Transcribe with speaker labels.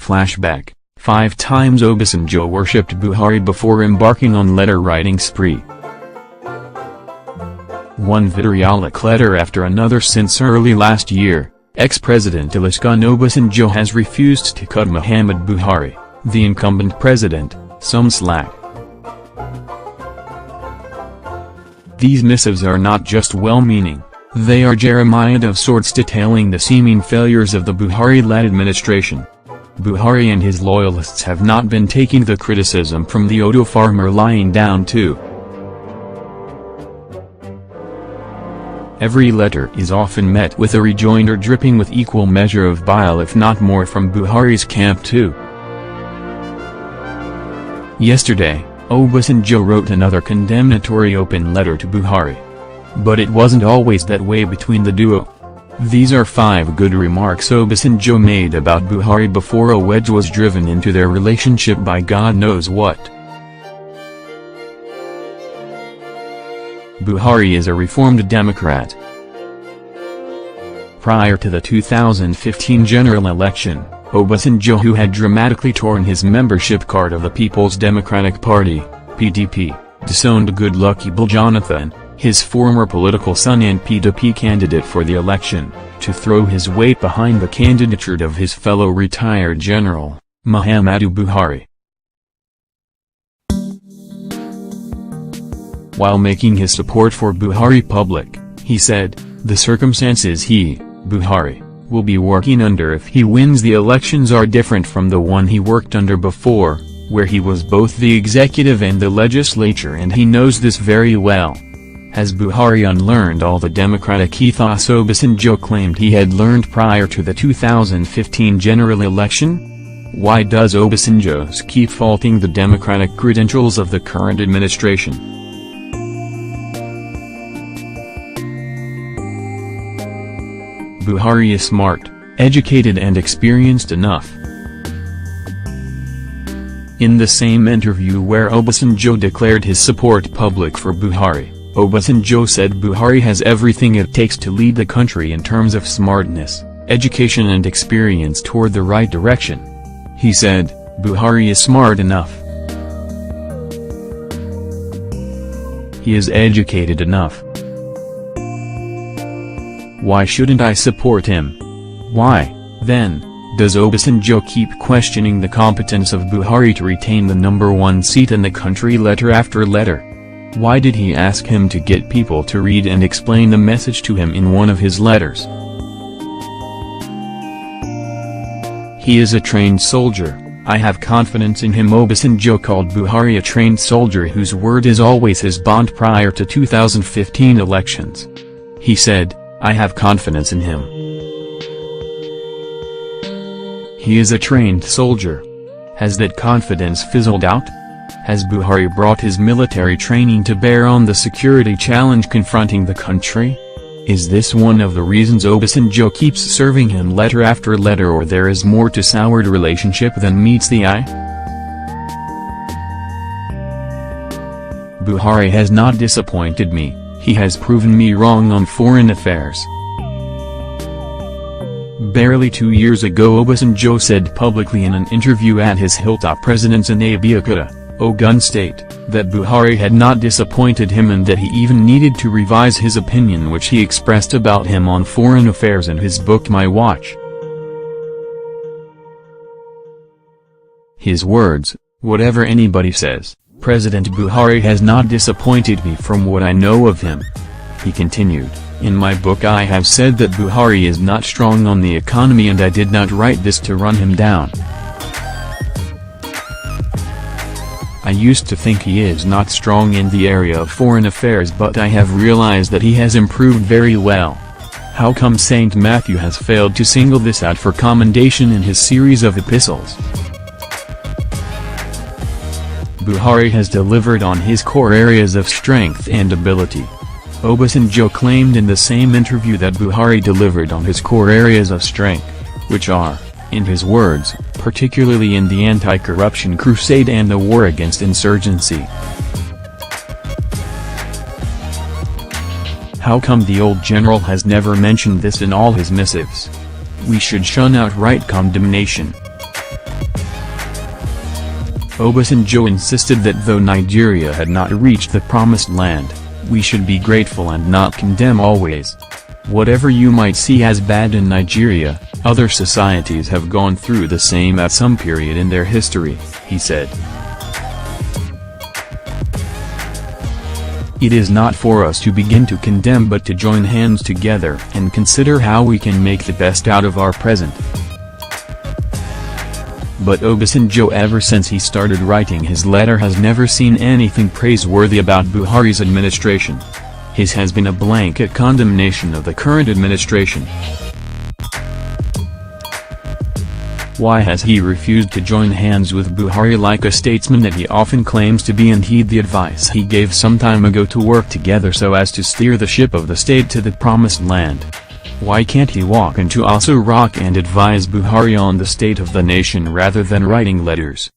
Speaker 1: Flashback: 5 times Obasanjo worshipped Buhari before embarking on letter-writing spree. One vitriolic letter after another. Since early last year, ex-President Olusegun Obasanjo has refused to cut Muhammad Buhari, the incumbent president, some slack. These missives are not just well-meaning, they are Jeremiah of sorts detailing the seeming failures of the Buhari-led administration. Buhari and his loyalists have not been taking the criticism from the Odo farmer lying down too. Every letter is often met with a rejoinder dripping with equal measure of bile, if not more, from Buhari's camp too. Yesterday, Obasanjo wrote another condemnatory open letter to Buhari. But it wasn't always that way between the duo. These are 5 good remarks Obasanjo made about Buhari before a wedge was driven into their relationship by God knows what. Buhari is a reformed Democrat. Prior to the 2015 general election, Obasanjo, who had dramatically torn his membership card of the People's Democratic Party, PDP, disowned Goodluck Jonathan, his former political son and PDP candidate for the election, to throw his weight behind the candidature of his fellow retired general, Muhammadu Buhari. While making his support for Buhari public, he said, "The circumstances he, Buhari, will be working under if he wins the elections are different from the one he worked under before, where he was both the executive and the legislature, and he knows this very well." Has Buhari unlearned all the democratic ethos Obasanjo claimed he had learned prior to the 2015 general election? Why does Obasanjo keep faulting the democratic credentials of the current administration? Buhari is smart, educated and experienced enough. In the same interview where Obasanjo declared his support public for Buhari, Obasanjo said Buhari has everything it takes to lead the country in terms of smartness, education and experience toward the right direction. He said, "Buhari is smart enough. He is educated enough. Why shouldn't I support him?" Why, then, does Obasanjo keep questioning the competence of Buhari to retain the #1 seat in the country letter after letter? Why did he ask him to get people to read and explain the message to him in one of his letters? He is a trained soldier, I have confidence in him. Obasanjo called Buhari a trained soldier whose word is always his bond prior to 2015 elections. He said, "I have confidence in him. He is a trained soldier." Has that confidence fizzled out? Has Buhari brought his military training to bear on the security challenge confronting the country? Is this one of the reasons Obasanjo keeps serving him letter after letter, or there is more to soured relationship than meets the eye? Buhari has not disappointed me, he has proven me wrong on foreign affairs. Barely 2 years ago Obasanjo said publicly in an interview at his hilltop residence in Abeokuta, Ogun State, that Buhari had not disappointed him and that he even needed to revise his opinion, which he expressed about him on foreign affairs in his book My Watch. His words, "Whatever anybody says, President Buhari has not disappointed me from what I know of him." He continued, "In my book I have said that Buhari is not strong on the economy, and I did not write this to run him down. I used to think he is not strong in the area of foreign affairs, but I have realized that he has improved very well. How come St. Matthew has failed to single this out for commendation in his series of epistles? Buhari has delivered on his core areas of strength and ability." Obasanjo claimed in the same interview that Buhari delivered on his core areas of strength, which are, in his words, particularly in the anti-corruption crusade and the war against insurgency. How come the old general has never mentioned this in all his missives? We should shun outright condemnation. Obasanjo insisted that though Nigeria had not reached the promised land, we should be grateful and not condemn always. Whatever you might see as bad in Nigeria, other societies have gone through the same at some period in their history, he said. It is not for us to begin to condemn but to join hands together and consider how we can make the best out of our present. But Obasanjo, ever since he started writing his letter, has never seen anything praiseworthy about Buhari's administration. His has been a blanket condemnation of the current administration. Why has he refused to join hands with Buhari like a statesman that he often claims to be and heed the advice he gave some time ago to work together so as to steer the ship of the state to the promised land? Why can't he walk into Aso Rock and advise Buhari on the state of the nation rather than writing letters?